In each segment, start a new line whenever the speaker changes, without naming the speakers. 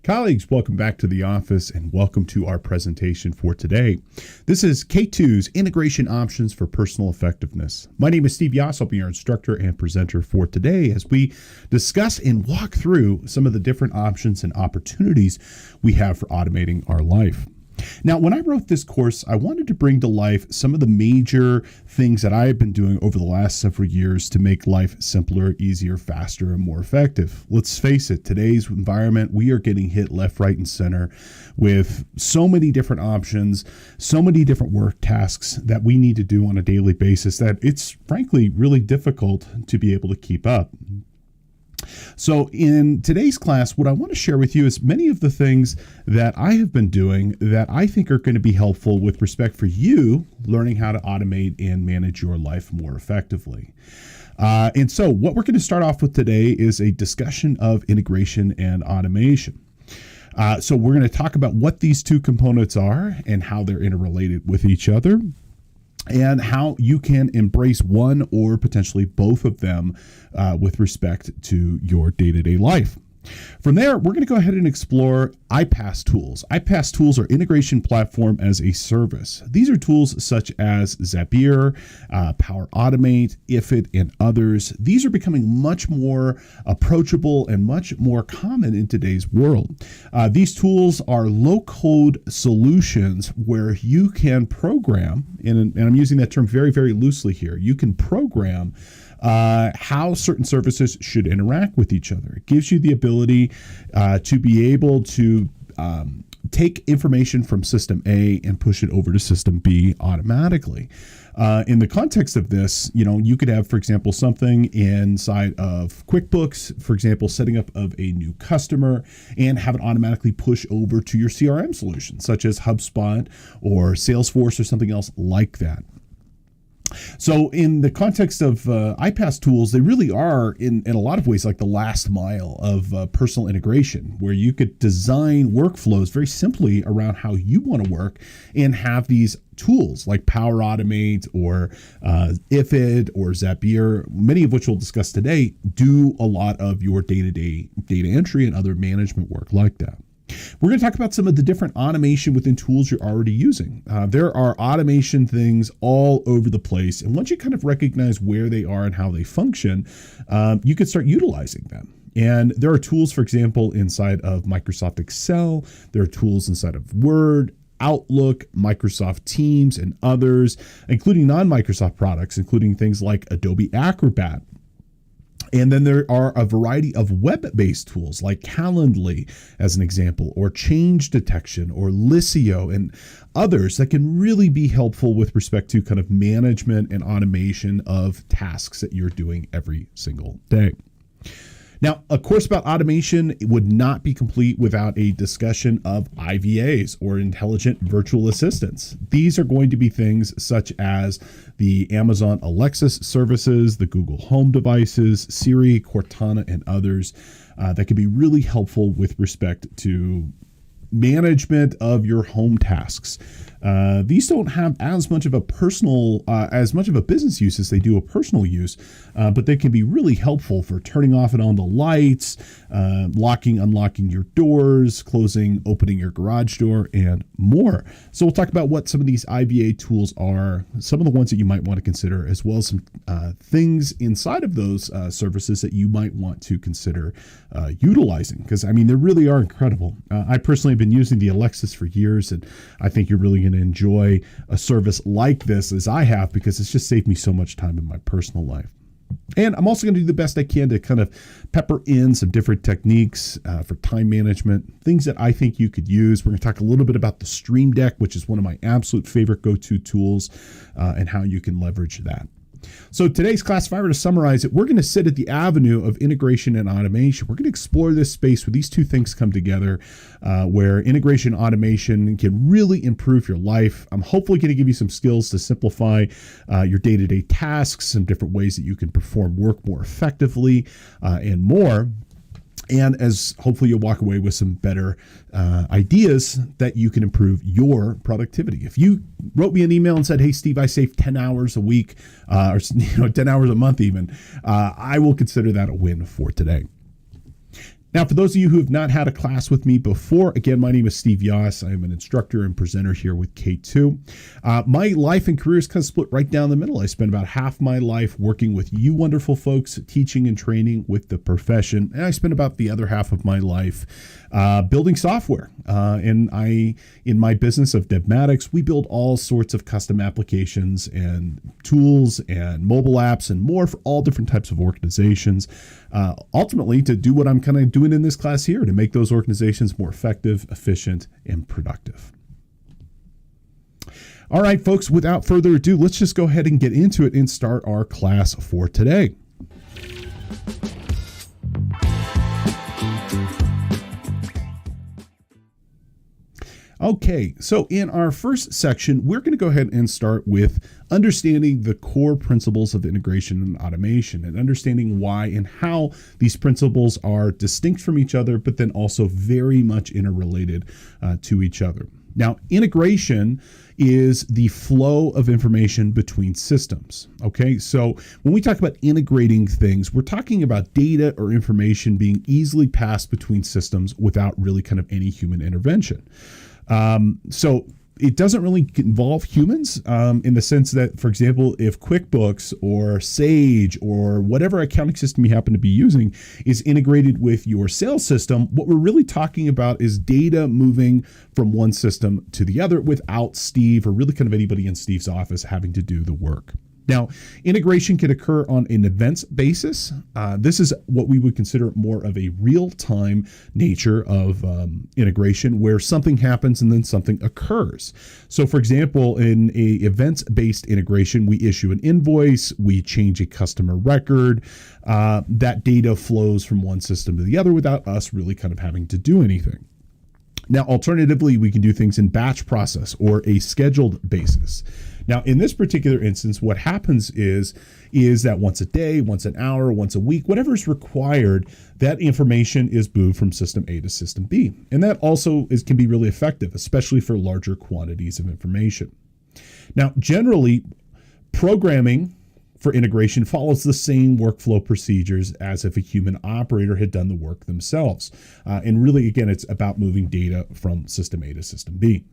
Colleagues, welcome back to the office and welcome to our presentation for today. This is K2's Integration Options for Personal Effectiveness. My name is Steve Yoss. I'll be your instructor and presenter for today as we discuss and walk through some of the different options and opportunities we have for automating our life. Now, when I wrote this course, I wanted to bring to life some of the major things that I have been doing over the last several years to make life simpler, easier, faster, and more effective. Let's face it, today's environment, we are getting hit left, right, and center with so many different options, so many different work tasks that we need to do on a daily basis that it's frankly really difficult to be able to keep up. So in today's class, what I want to share with you is many of the things that I have been doing that I think are going to be helpful with respect for you learning how to automate and manage your life more effectively. And so what we're going to start off with today is a discussion of integration and automation. So we're going to talk about what these two components are and how they're interrelated with each other, and how you can embrace one or potentially both of them with respect to your day-to-day life. From there, we're going to go ahead and explore IPAAS Tools. IPAAS Tools are integration platform as a service. These are tools such as Zapier, Power Automate, IFTTT, and others. These are becoming much more approachable and much more common in today's world. These tools are low-code solutions where you can program, and I'm using that term very, very loosely here, you can program how certain services should interact with each other. It gives you the ability to be able to take information from system A and push it over to system B automatically. In the context of this, you could have, for example, something inside of QuickBooks, for example, setting up of a new customer and have it automatically push over to your CRM solution, such as HubSpot or Salesforce or something else like that. So in the context of IPAAS tools, they really are in a lot of ways like the last mile of personal integration, where you could design workflows very simply around how you want to work and have these tools like Power Automate or IFTTT or Zapier, many of which we'll discuss today, do a lot of your day-to-day data entry and other management work like that. We're going to talk about some of the different automation within tools you're already using. There are automation things all over the place. And once you kind of recognize where they are and how they function, you can start utilizing them. And there are tools, for example, inside of Microsoft Excel. There are tools inside of Word, Outlook, Microsoft Teams, and others, including non-Microsoft products, including things like Adobe Acrobat. And then there are a variety of web-based tools like Calendly, as an example, or Change Detection, or Licio, and others that can really be helpful with respect to kind of management and automation of tasks that you're doing every single day. Now, a course about automation would not be complete without a discussion of IVAs, or intelligent virtual assistants. These are going to be things such as the Amazon Alexa services, the Google Home devices, Siri, Cortana, and others that can be really helpful with respect to management of your home tasks. These don't have as much of a business use as they do a personal use, but they can be really helpful for turning off and on the lights, locking, unlocking your doors, closing, opening your garage door, and more. So we'll talk about what some of these IVA tools are, some of the ones that you might want to consider, as well as some things inside of those services that you might want to consider utilizing, because they really are incredible. I personally have been using the Alexas for years, and I think you're really going to enjoy a service like this as I have, because it's just saved me so much time in my personal life. And I'm also going to do the best I can to kind of pepper in some different techniques for time management, things that I think you could use. We're going to talk a little bit about the Stream Deck, which is one of my absolute favorite go-to tools, and how you can leverage that. So today's class, if I were to summarize it, we're going to sit at the avenue of integration and automation. We're going to explore this space where these two things come together, where integration and automation can really improve your life. I'm hopefully going to give you some skills to simplify your day-to-day tasks, some different ways that you can perform work more effectively, and more. And as hopefully you'll walk away with some better ideas that you can improve your productivity. If you wrote me an email and said, hey, Steve, I saved 10 hours a week or 10 hours a month even, I will consider that a win for today. Now, for those of you who have not had a class with me before, again, my name is Steve Yoss. I am an instructor and presenter here with K2. My life and career is kind of split right down the middle. I spend about half my life working with you wonderful folks, teaching and training with the profession. And I spend about the other half of my life building software. And in my business of Devmatics, we build all sorts of custom applications and tools and mobile apps and more for all different types of organizations. Ultimately, to do what I'm kind of doing in this class here, to make those organizations more effective, efficient, and productive. All right, folks, without further ado, let's just go ahead and get into it and start our class for today. Okay, so in our first section, we're going to go ahead and start with understanding the core principles of integration and automation and understanding why and how these principles are distinct from each other, but then also very much interrelated to each other. Now, integration is the flow of information between systems. Okay, so when we talk about integrating things, we're talking about data or information being easily passed between systems without really kind of any human intervention. So it doesn't really involve humans in the sense that, for example, if QuickBooks or Sage or whatever accounting system you happen to be using is integrated with your sales system, what we're really talking about is data moving from one system to the other without Steve or really kind of anybody in Steve's office having to do the work. Now, integration can occur on an events basis. This is what we would consider more of a real-time nature of integration, where something happens and then something occurs. So, for example, in a events-based integration, we issue an invoice, we change a customer record. That data flows from one system to the other without us really kind of having to do anything. Now, alternatively, we can do things in batch process or a scheduled basis. Now, in this particular instance, what happens is that once a day, once an hour, once a week, whatever is required, that information is moved from system A to system B. And that also can be really effective, especially for larger quantities of information. Now, generally, programming for integration follows the same workflow procedures as if a human operator had done the work themselves. And really, again, it's about moving data from system A to system B.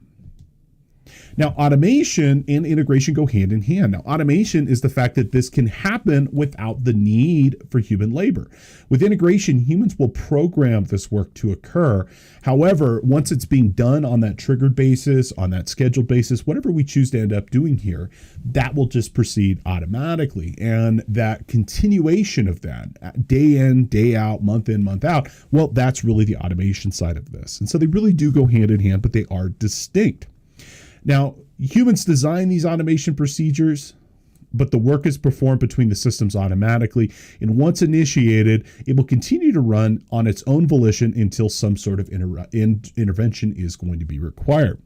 Now, automation and integration go hand in hand. Now, automation is the fact that this can happen without the need for human labor. With integration, humans will program this work to occur. However, once it's being done on that triggered basis, on that scheduled basis, whatever we choose to end up doing here, that will just proceed automatically. And that continuation of that, day in, day out, month in, month out, well, that's really the automation side of this. And so they really do go hand in hand, but they are distinct. Now, humans design these automation procedures, but the work is performed between the systems automatically. And once initiated, it will continue to run on its own volition until some sort of intervention is going to be required.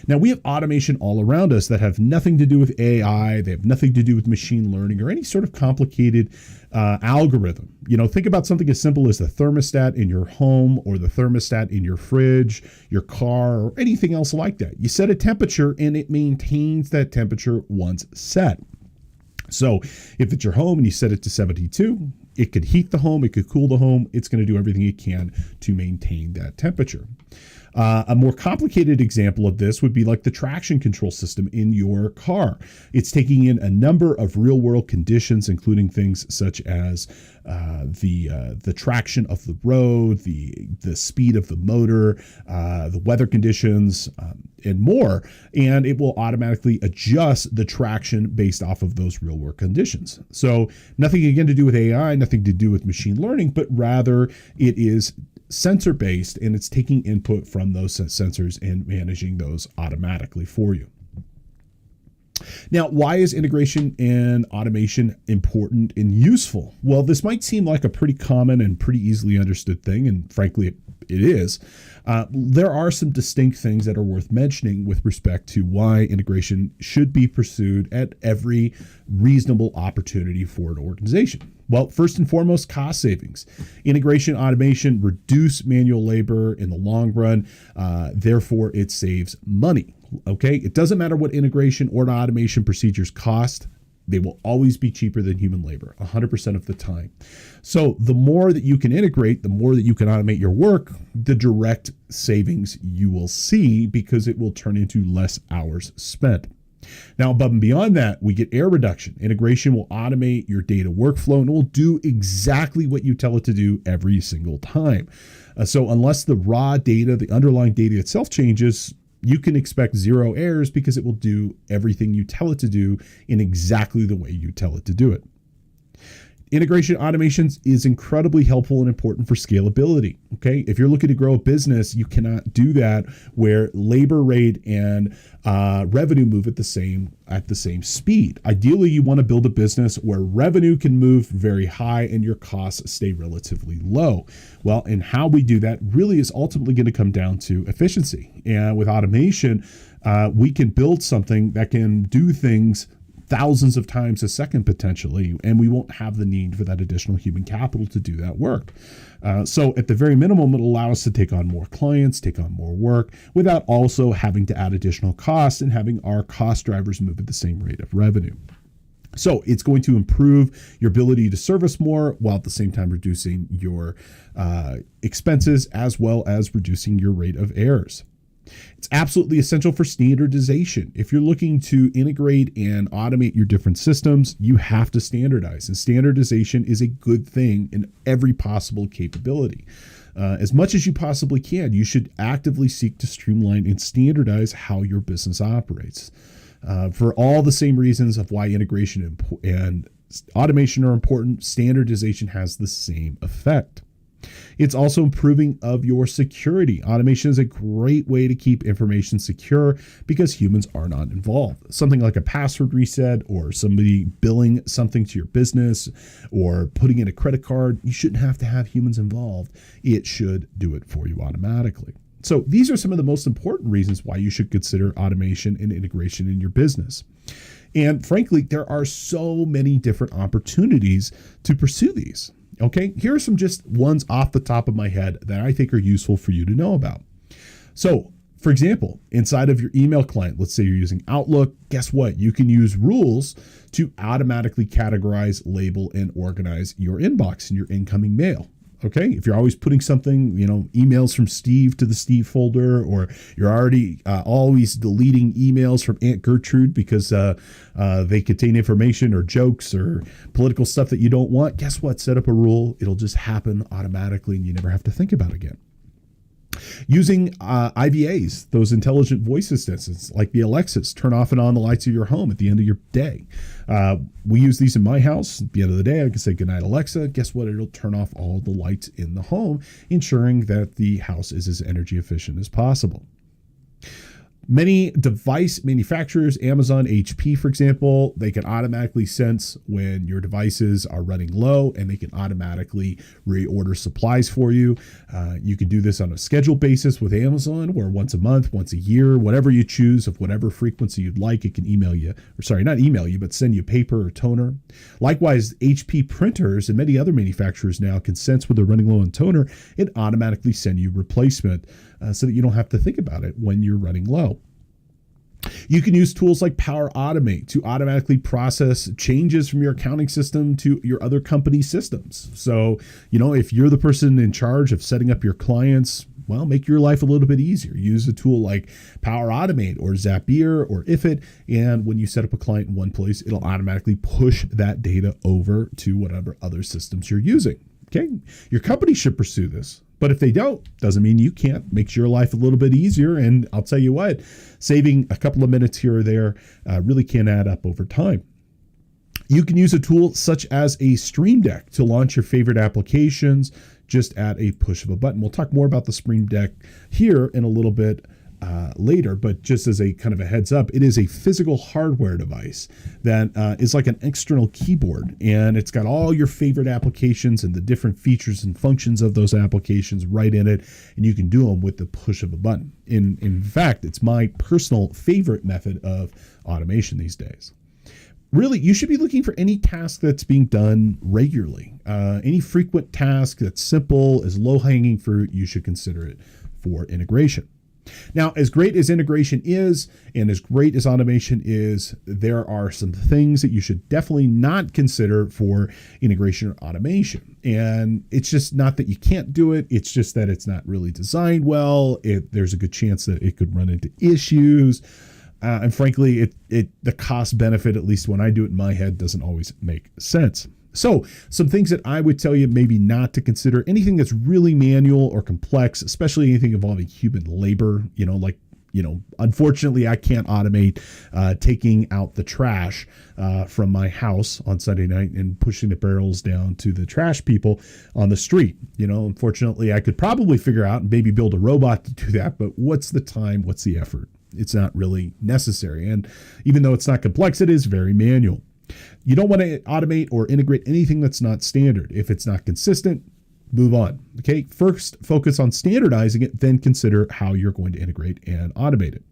Now, we have automation all around us that have nothing to do with AI. They have nothing to do with machine learning or any sort of complicated algorithm. Think about something as simple as the thermostat in your home or the thermostat in your fridge, your car, or anything else like that. You set a temperature and it maintains that temperature once set. So if it's your home and you set it to 72, it could heat the home, it could cool the home. It's going to do everything it can to maintain that temperature. A more complicated example of this would be like the traction control system in your car. It's taking in a number of real world conditions, including things such as the traction of the road, the speed of the motor, the weather conditions, and more. And it will automatically adjust the traction based off of those real world conditions. So nothing again to do with AI, nothing to do with machine learning, but rather it is sensor based, and it's taking input from those sensors and managing those automatically for you. Now, why is integration and automation important and useful? Well, this might seem like a pretty common and pretty easily understood thing, and frankly, it is. There are some distinct things that are worth mentioning with respect to why integration should be pursued at every reasonable opportunity for an organization. Well, first and foremost, cost savings. Integration, automation reduce manual labor in the long run. Therefore, it saves money. Okay, it doesn't matter what integration or automation procedures cost. They will always be cheaper than human labor 100% of the time. So the more that you can integrate, the more that you can automate your work, the direct savings you will see, because it will turn into less hours spent. Now, above and beyond that, we get error reduction. Integration will automate your data workflow and it will do exactly what you tell it to do every single time. So unless the raw data, the underlying data itself changes, you can expect zero errors because it will do everything you tell it to do in exactly the way you tell it to do it. Integration automations is incredibly helpful and important for scalability. Okay, if you're looking to grow a business, you cannot do that where labor rate and revenue move at the same speed. Ideally, you want to build a business where revenue can move very high and your costs stay relatively low. Well, and how we do that really is ultimately going to come down to efficiency. And with automation, we can build something that can do things thousands of times a second potentially, and we won't have the need for that additional human capital to do that work. So at the very minimum, it'll allow us to take on more clients, take on more work, without also having to add additional costs and having our cost drivers move at the same rate of revenue. So it's going to improve your ability to service more while at the same time reducing your expenses as well as reducing your rate of errors. It's absolutely essential for standardization. If you're looking to integrate and automate your different systems, you have to standardize. And standardization is a good thing in every possible capability. As much as you possibly can, you should actively seek to streamline and standardize how your business operates. For all the same reasons of why integration and automation are important, standardization has the same effect. It's also improving of your security. Automation is a great way to keep information secure because humans are not involved. Something like a password reset or somebody billing something to your business or putting in a credit card, you shouldn't have to have humans involved. It should do it for you automatically. So these are some of the most important reasons why you should consider automation and integration in your business. And frankly, there are so many different opportunities to pursue these. Okay, here are some just ones off the top of my head that I think are useful for you to know about. So, for example, inside of your email client, let's say you're using Outlook, guess what? You can use rules to automatically categorize, label, and organize your inbox and your incoming mail. Okay, if you're always putting something, emails from Steve to the Steve folder, or you're already always deleting emails from Aunt Gertrude because they contain information or jokes or political stuff that you don't want, guess what? Set up a rule. It'll just happen automatically and you never have to think about it again. Using IVAs, those intelligent voice assistants like the Alexas, turn off and on the lights of your home at the end of your day. We use these in my house. At the end of the day, I can say, "Good night, Alexa." Guess what? It'll turn off all the lights in the home, ensuring that the house is as energy efficient as possible. Many device manufacturers, Amazon, HP, for example, they can automatically sense when your devices are running low and they can automatically reorder supplies for you. You can do this on a scheduled basis with Amazon, where once a month, once a year, whatever you choose of whatever frequency you'd like, it can email you, not email you, but send you paper or toner. Likewise, HP printers and many other manufacturers now can sense when they're running low on toner and automatically send you replacement so that you don't have to think about it when you're running low. You can use tools like Power Automate to automatically process changes from your accounting system to your other company systems. So, if you're the person in charge of setting up your clients, well, make your life a little bit easier. Use a tool like Power Automate or Zapier or IFTTT, and when you set up a client in one place, it'll automatically push that data over to whatever other systems you're using. Okay, your company should pursue this. But if they don't, doesn't mean you can't. Makes your life a little bit easier. And I'll tell you what, saving a couple of minutes here or there really can add up over time. You can use a tool such as a Stream Deck to launch your favorite applications just at a push of a button. We'll talk more about the Stream Deck here in a little bit later, but just as a kind of a heads up, it is a physical hardware device that is like an external keyboard, and it's got all your favorite applications and the different features and functions of those applications right in it, and you can do them with the push of a button. In fact, it's my personal favorite method of automation these days. Really, you should be looking for any task that's being done regularly. Any frequent task that's simple, is low-hanging fruit, you should consider it for integration. Now, as great as integration is and as great as automation is, there are some things that you should definitely not consider for integration or automation. And it's just not that you can't do it. It's just that it's not really designed well. There's a good chance that it could run into issues. And frankly, the cost benefit, at least when I do it in my head, doesn't always make sense. So some things that I would tell you maybe not to consider: anything that's really manual or complex, especially anything involving human labor, unfortunately I can't automate taking out the trash from my house on Sunday night and pushing the barrels down to the trash people on the street. Unfortunately I could probably figure out and maybe build a robot to do that, but what's the time? What's the effort? It's not really necessary. And even though it's not complex, it is very manual. You don't want to automate or integrate anything that's not standard. If it's not consistent, move on. Okay. First, focus on standardizing it, then consider how you're going to integrate and automate it.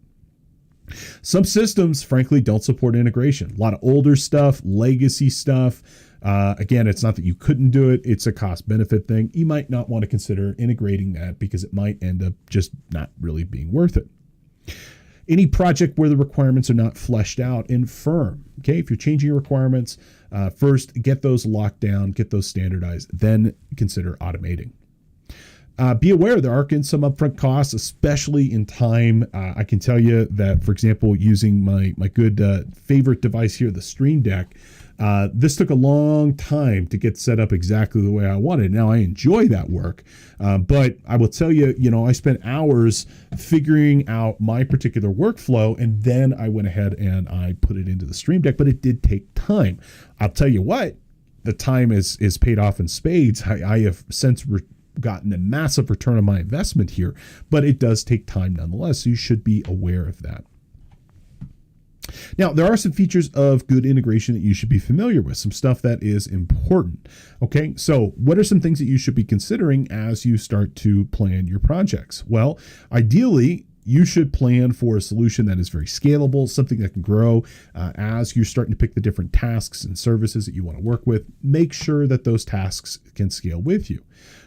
Some systems, frankly, don't support integration. A lot of older stuff, legacy stuff. Again, it's not that you couldn't do it. It's a cost benefit thing. You might not want to consider integrating that because it might end up just not really being worth it. Any project where the requirements are not fleshed out and firm. Okay, if you're changing your requirements, first get those locked down, get those standardized, then consider automating. Be aware there are some upfront costs, especially in time. I can tell you that, for example, using my good favorite device here, the Stream Deck, this took a long time to get set up exactly the way I wanted. Now I enjoy that work, but I will tell you, I spent hours figuring out my particular workflow, and then I went ahead and I put it into the Stream Deck, but it did take time. I'll tell you what, the time is paid off in spades. I have since gotten a massive return on my investment here, but it does take time nonetheless. So you should be aware of that. Now, there are some features of good integration that you should be familiar with, some stuff that is important. Okay, so what are some things that you should be considering as you start to plan your projects? Well, ideally, you should plan for a solution that is very scalable, something that can grow as you're starting to pick the different tasks and services that you want to work with. Make sure that those tasks can scale with you.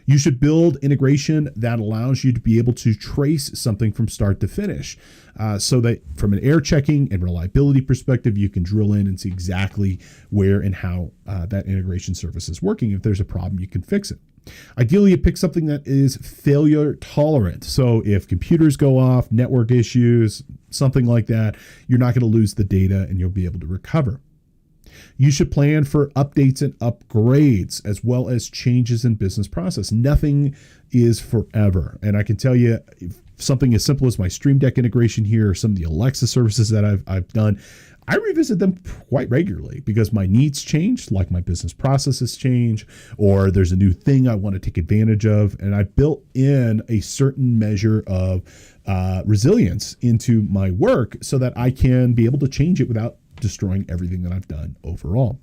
You should build integration that allows you to be able to trace something from start to finish, so that from an error checking and reliability perspective, you can drill in and see exactly where and how that integration service is working. If there's a problem, you can fix it. Ideally, you pick something that is failure tolerant. So if computers go off, network issues, something like that, you're not going to lose the data and you'll be able to recover. You should plan for updates and upgrades, as well as changes in business process. Nothing is forever. And I can tell you, something as simple as my Stream Deck integration here, or some of the Alexa services that I've done, I revisit them quite regularly because my needs change, like my business processes change, or there's a new thing I want to take advantage of. And I built in a certain measure of resilience into my work so that I can be able to change it without destroying everything that I've done overall.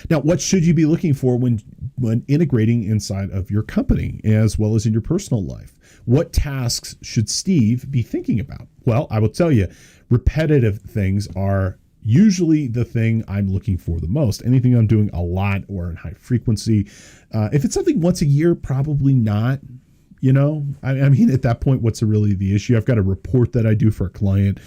Now, what should you be looking for when integrating inside of your company as well as in your personal life? What tasks should Steve be thinking about? Well, I will tell you, repetitive things are usually the thing I'm looking for the most. Anything I'm doing a lot or in high frequency. If it's something once a year, probably not. I mean, at that point, what's really the issue? I've got a report that I do for a client.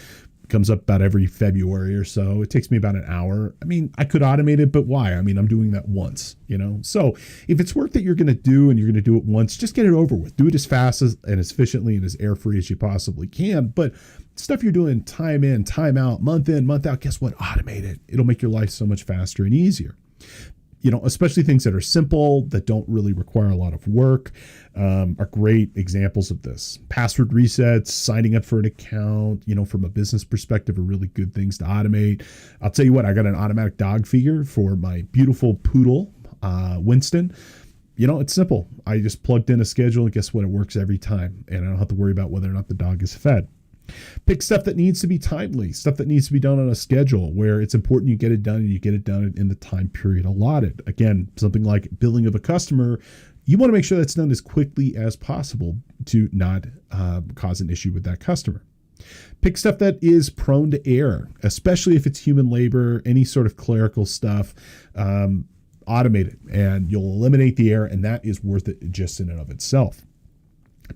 Comes up about every February or so. It takes me about an hour. I mean, I could automate it, but why? I mean, I'm doing that once, So if it's work that you're going to do and you're going to do it once, just get it over with. Do it as fast and as efficiently and as air-free as you possibly can. But stuff you're doing time in, time out, month in, month out, guess what? Automate it. It'll make your life so much faster and easier. Especially things that are simple, that don't really require a lot of work, are great examples of this. Password resets, signing up for an account, from a business perspective, are really good things to automate. I'll tell you what, I got an automatic dog feeder for my beautiful poodle, Winston. It's simple. I just plugged in a schedule and guess what? It works every time. And I don't have to worry about whether or not the dog is fed. Pick stuff that needs to be timely, stuff that needs to be done on a schedule where it's important you get it done and you get it done in the time period allotted. Again, something like billing of a customer, you want to make sure that's done as quickly as possible to not cause an issue with that customer. Pick stuff that is prone to error, especially if it's human labor, any sort of clerical stuff. Automate it and you'll eliminate the error, and that is worth it just in and of itself.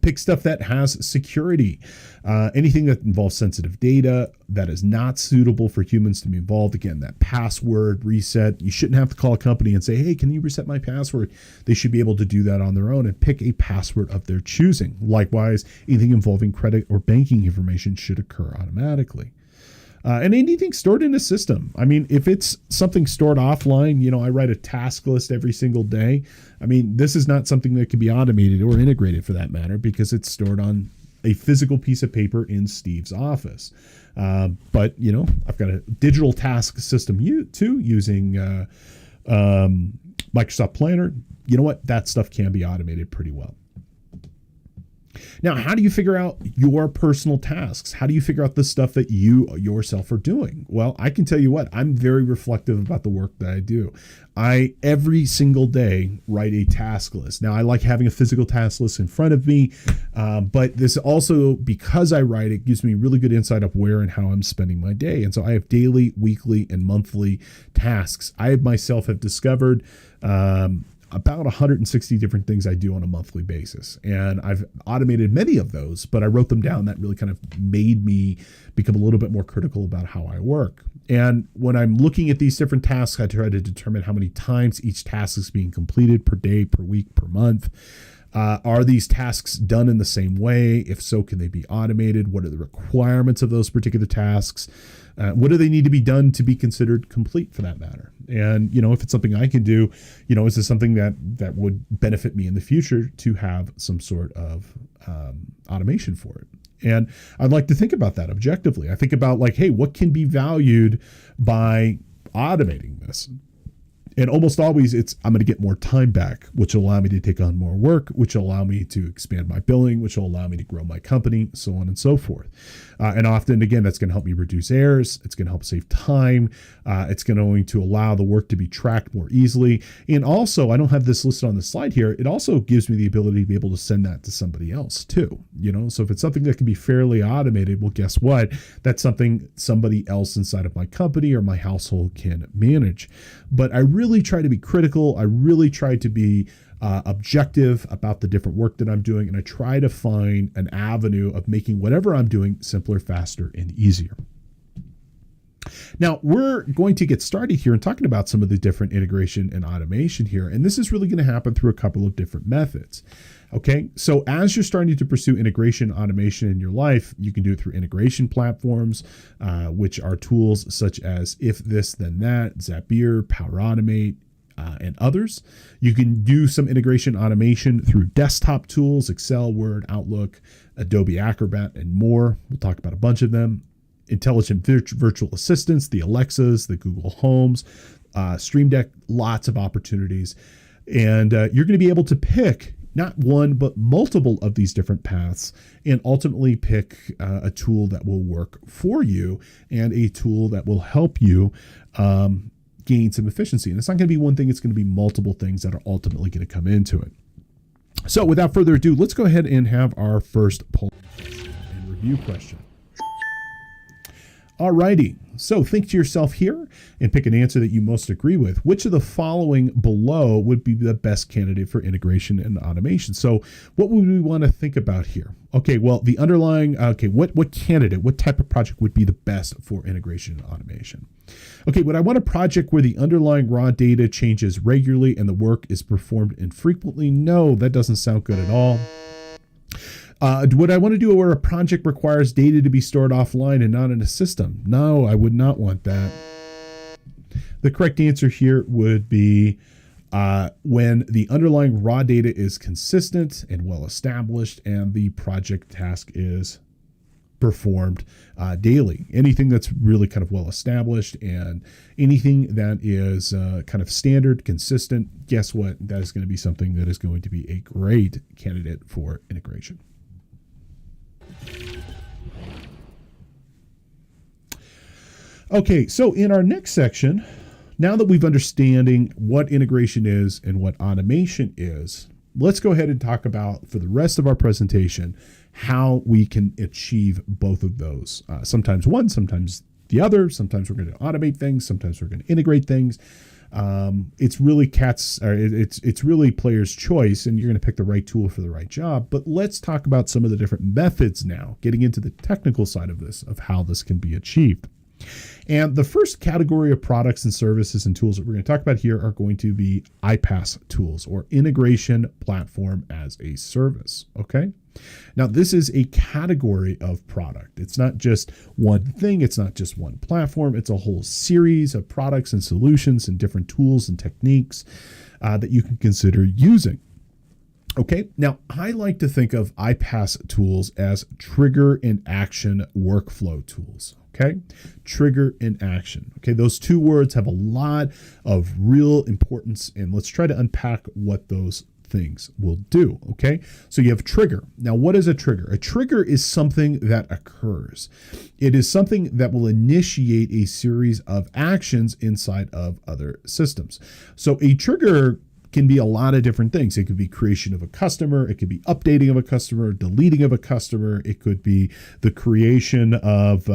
Pick stuff that has security. Anything that involves sensitive data that is not suitable for humans to be involved. Again, that password reset. You shouldn't have to call a company and say, hey, can you reset my password? They should be able to do that on their own and pick a password of their choosing. Likewise, anything involving credit or banking information should occur automatically. And anything stored in a system. I mean, if it's something stored offline, I write a task list every single day. I mean, this is not something that can be automated or integrated for that matter because it's stored on a physical piece of paper in Steve's office. But, I've got a digital task system too using Microsoft Planner. You know what? That stuff can be automated pretty well. Now, how do you figure out your personal tasks? How do you figure out the stuff that you yourself are doing? Well, I can tell you what, I'm very reflective about the work that I do. I, every single day, write a task list. Now, I like having a physical task list in front of me, but this also, because I write, it gives me really good insight of where and how I'm spending my day. And so I have daily, weekly, and monthly tasks. I myself have discovered about 160 different things I do on a monthly basis. And I've automated many of those, but I wrote them down. That really kind of made me become a little bit more critical about how I work. And when I'm looking at these different tasks, I try to determine how many times each task is being completed per day, per week, per month. Are these tasks done in the same way? If so, can they be automated? What are the requirements of those particular tasks? What do they need to be done to be considered complete for that matter? And, if it's something I can do, is this something that would benefit me in the future to have some sort of automation for it? And I'd like to think about that objectively. I think about hey, what can be valued by automating this? And almost always I'm going to get more time back, which will allow me to take on more work, which will allow me to expand my billing, which will allow me to grow my company, so on and so forth. And often, again, that's going to help me reduce errors. It's going to help save time. It's going to allow the work to be tracked more easily. And also, I don't have this listed on the slide here. It also gives me the ability to be able to send that to somebody else too. So if it's something that can be fairly automated, well, guess what? That's something somebody else inside of my company or my household can manage. But I really try to be critical. I really try to be objective about the different work that I'm doing. And I try to find an avenue of making whatever I'm doing simpler, faster, and easier. Now, we're going to get started here and talking about some of the different integration and automation here. And this is really going to happen through a couple of different methods. Okay, so as you're starting to pursue integration automation in your life, you can do it through integration platforms, which are tools such as If This Then That, Zapier, Power Automate, and others. You can do some integration automation through desktop tools, Excel, Word, Outlook, Adobe Acrobat, and more. We'll talk about a bunch of them. Intelligent virtual assistants, the Alexas, the Google Homes, Stream Deck, lots of opportunities. And you're going to be able to pick not one, but multiple of these different paths and ultimately pick a tool that will work for you and a tool that will help you gain some efficiency. And it's not going to be one thing, it's going to be multiple things that are ultimately going to come into it. So without further ado, let's go ahead and have our first poll and review question. Alrighty, so think to yourself here and pick an answer that you most agree with. Which of the following below would be the best candidate for integration and automation? So what would we want to think about here? Okay, well, the underlying, what candidate, what type of project would be the best for integration and automation? Okay, would I want a project where the underlying raw data changes regularly and the work is performed infrequently? No, that doesn't sound good at all. Would I want to do where a project requires data to be stored offline and not in a system? No, I would not want that. The correct answer here would be when the underlying raw data is consistent and well established and the project task is performed daily. Anything that's really kind of well established and anything that is kind of standard, consistent, guess what? That is going to be something that is going to be a great candidate for integration. Okay, so in our next section, now that we've understanding what integration is and what automation is, let's go ahead and talk about, for the rest of our presentation, how we can achieve both of those. Sometimes one, sometimes the other. Sometimes we're going to automate things. Sometimes we're going to integrate things. It's really it's really player's choice, and you're going to pick the right tool for the right job. But let's talk about some of the different methods now, getting into the technical side of this, of how this can be achieved. And the first category of products and services and tools that we're going to talk about here are going to be IPAAS tools, or integration platform as a service. Okay. Now, this is a category of product. It's not just one thing. It's not just one platform. It's a whole series of products and solutions and different tools and techniques that you can consider using. Okay, now I like to think of IPAAS tools as trigger and action workflow tools. Okay, trigger and action. Okay, those two words have a lot of real importance, and let's try to unpack what those things will do. Okay, so you have trigger. Now, what is a trigger? A trigger is something that occurs. It is something that will initiate a series of actions inside of other systems. So a trigger can be a lot of different things. It could be creation of a customer. It could be updating of a customer, deleting of a customer. It could be the creation of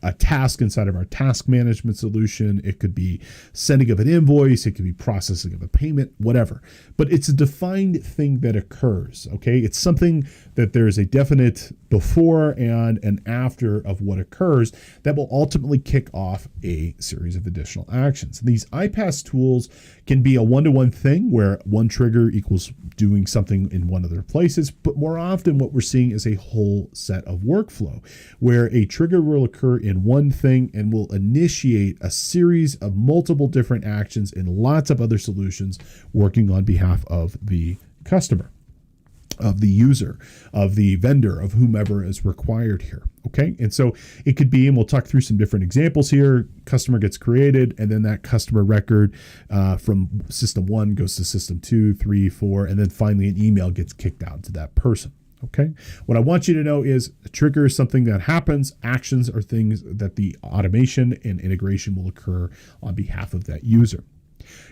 a task inside of our task management solution. It could be sending of an invoice. It could be processing of a payment, whatever. But it's a defined thing that occurs, okay? It's something that there is a definite before and an after of what occurs that will ultimately kick off a series of additional actions. These IPAAS tools can be a one-to-one thing where one trigger equals doing something in one of their places, but more often what we're seeing is a whole set of workflow where a trigger will occur in one thing and will initiate a series of multiple different actions in lots of other solutions working on behalf of the customer, of the user, of the vendor, of whomever is required here. Okay. And so it could be, and we'll talk through some different examples here. Customer gets created, and then that customer record from system 1 goes to system 2, 3, 4, and then finally an email gets kicked out to that person. Okay. What I want you to know is a trigger is something that happens. Actions are things that the automation and integration will occur on behalf of that user.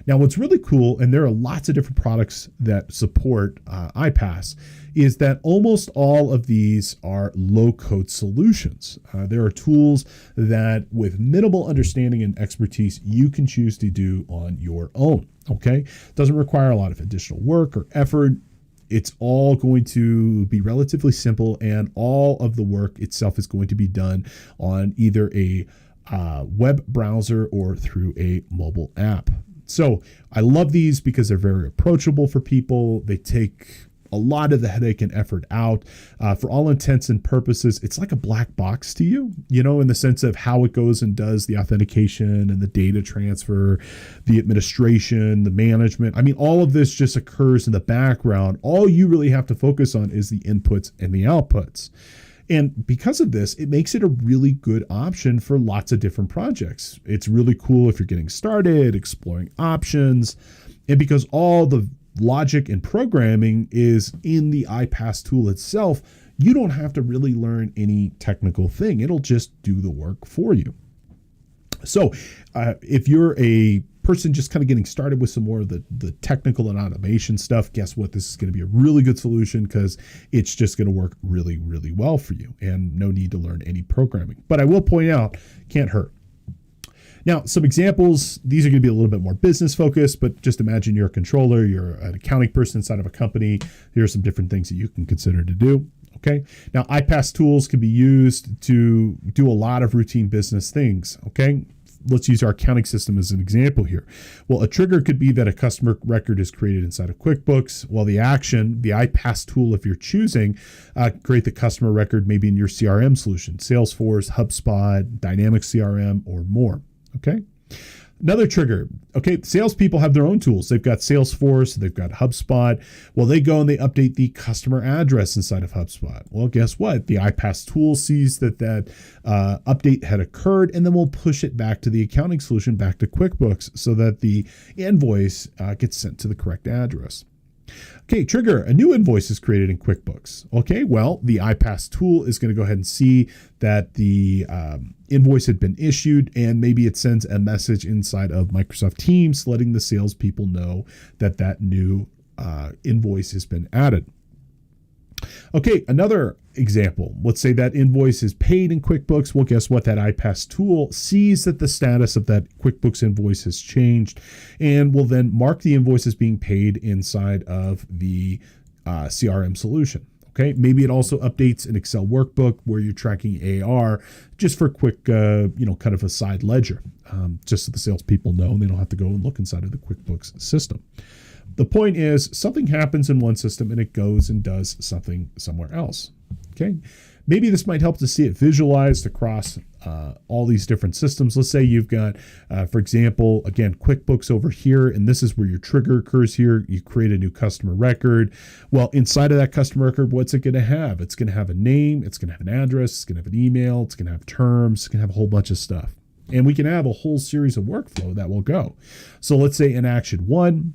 Now, what's really cool, and there are lots of different products that support IPAAS, is that almost all of these are low-code solutions. There are tools that, with minimal understanding and expertise, you can choose to do on your own. Okay, doesn't require a lot of additional work or effort. It's all going to be relatively simple, and all of the work itself is going to be done on either a web browser or through a mobile app. So I love these because they're very approachable for people. They take a lot of the headache and effort out. For all intents and purposes, it's like a black box to you, in the sense of how it goes and does the authentication and the data transfer, the administration, the management. I mean, all of this just occurs in the background. All you really have to focus on is the inputs and the outputs. And because of this, it makes it a really good option for lots of different projects. It's really cool if you're getting started, exploring options. And because all the logic and programming is in the IPAAS tool itself, you don't have to really learn any technical thing. It'll just do the work for you. So if you're a person just kind of getting started with some more of the technical and automation stuff, guess what? This is going to be a really good solution because it's just going to work really, really well for you, and no need to learn any programming. But I will point out, can't hurt. Now, some examples, these are going to be a little bit more business focused, but just imagine you're a controller, you're an accounting person inside of a company. Here are some different things that you can consider to do. Okay. Now, IPAAS tools can be used to do a lot of routine business things. Okay. Let's use our accounting system as an example here. Well, a trigger could be that a customer record is created inside of QuickBooks, while the action, the IPAAS tool, if you're choosing, create the customer record maybe in your CRM solution, Salesforce, HubSpot, Dynamics CRM, or more. Okay. Another trigger. Okay. Salespeople have their own tools. They've got Salesforce, they've got HubSpot. Well, they go and they update the customer address inside of HubSpot. Well, guess what? The IPAAS tool sees that update had occurred, and then we'll push it back to the accounting solution, back to QuickBooks, so that the invoice gets sent to the correct address. Okay, trigger, a new invoice is created in QuickBooks. Okay, well, the IPAAS tool is going to go ahead and see that the invoice had been issued, and maybe it sends a message inside of Microsoft Teams letting the salespeople know that that new invoice has been added. Okay, another example. Let's say that invoice is paid in QuickBooks. Well, guess what? That IPAAS tool sees that the status of that QuickBooks invoice has changed and will then mark the invoice as being paid inside of the CRM solution. Okay, maybe it also updates an Excel workbook where you're tracking AR just for quick, kind of a side ledger, just so the salespeople know and they don't have to go and look inside of the QuickBooks system. The point is something happens in one system and it goes and does something somewhere else. Okay, maybe this might help to see it visualized across all these different systems. Let's say you've got, for example, again, QuickBooks over here, and this is where your trigger occurs here. You create a new customer record. Well, inside of that customer record, what's it going to have? It's going to have a name, it's going to have an address, it's going to have an email, it's going to have terms, it's going to have a whole bunch of stuff. And we can have a whole series of workflow that will go. So let's say in action 1,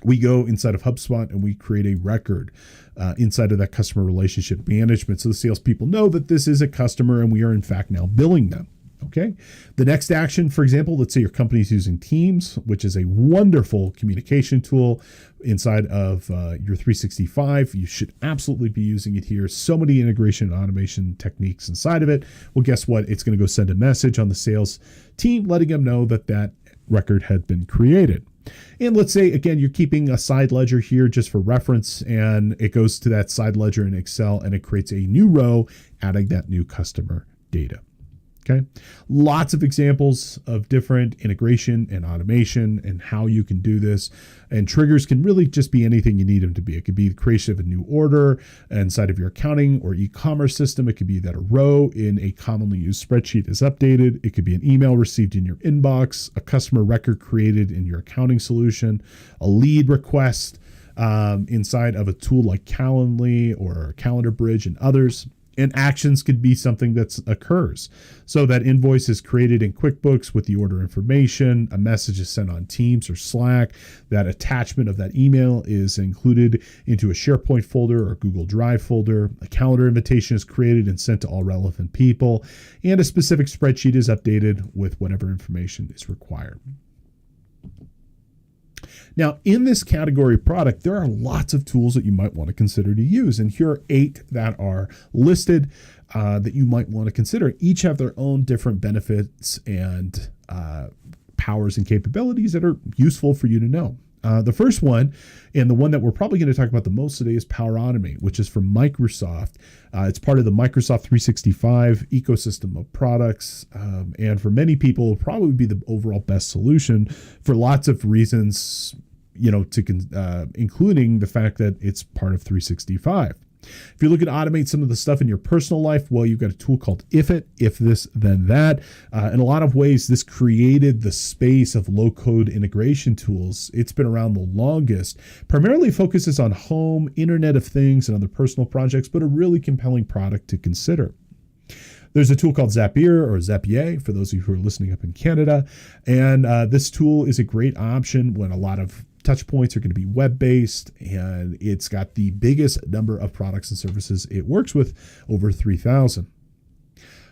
we go inside of HubSpot and we create a record inside of that customer relationship management. So the salespeople know that this is a customer and we are in fact now billing them. Okay. The next action, for example, let's say your company's using Teams, which is a wonderful communication tool inside of your 365. You should absolutely be using it here. So many integration and automation techniques inside of it. Well, guess what? It's going to go send a message on the sales team, letting them know that that record had been created. And let's say, again, you're keeping a side ledger here just for reference, and it goes to that side ledger in Excel and it creates a new row adding that new customer data. Okay. Lots of examples of different integration and automation and how you can do this. And triggers can really just be anything you need them to be. It could be the creation of a new order inside of your accounting or e-commerce system. It could be that a row in a commonly used spreadsheet is updated. It could be an email received in your inbox, a customer record created in your accounting solution, a lead request inside of a tool like Calendly or Calendar Bridge and others. And actions could be something that occurs. So that invoice is created in QuickBooks with the order information. A message is sent on Teams or Slack. That attachment of that email is included into a SharePoint folder or Google Drive folder. A calendar invitation is created and sent to all relevant people. And a specific spreadsheet is updated with whatever information is required. Now, in this category product, there are lots of tools that you might want to consider to use. And here are 8 that are listed that you might want to consider. Each have their own different benefits and powers and capabilities that are useful for you to know. The first one, and the one that we're probably going to talk about the most today, is Power Automate, which is from Microsoft. It's part of the Microsoft 365 ecosystem of products. And for many people, it'll probably be the overall best solution for lots of reasons, including the fact that it's part of 365. If you're looking to automate some of the stuff in your personal life, well, you've got a tool called If This, Then That. In a lot of ways, this created the space of low-code integration tools. It's been around the longest, primarily focuses on home, Internet of Things, and other personal projects, but a really compelling product to consider. There's a tool called Zapier or Zapier for those of you who are listening up in Canada. And this tool is a great option when a lot of touch points are going to be web-based, and it's got the biggest number of products and services it works with, over 3,000.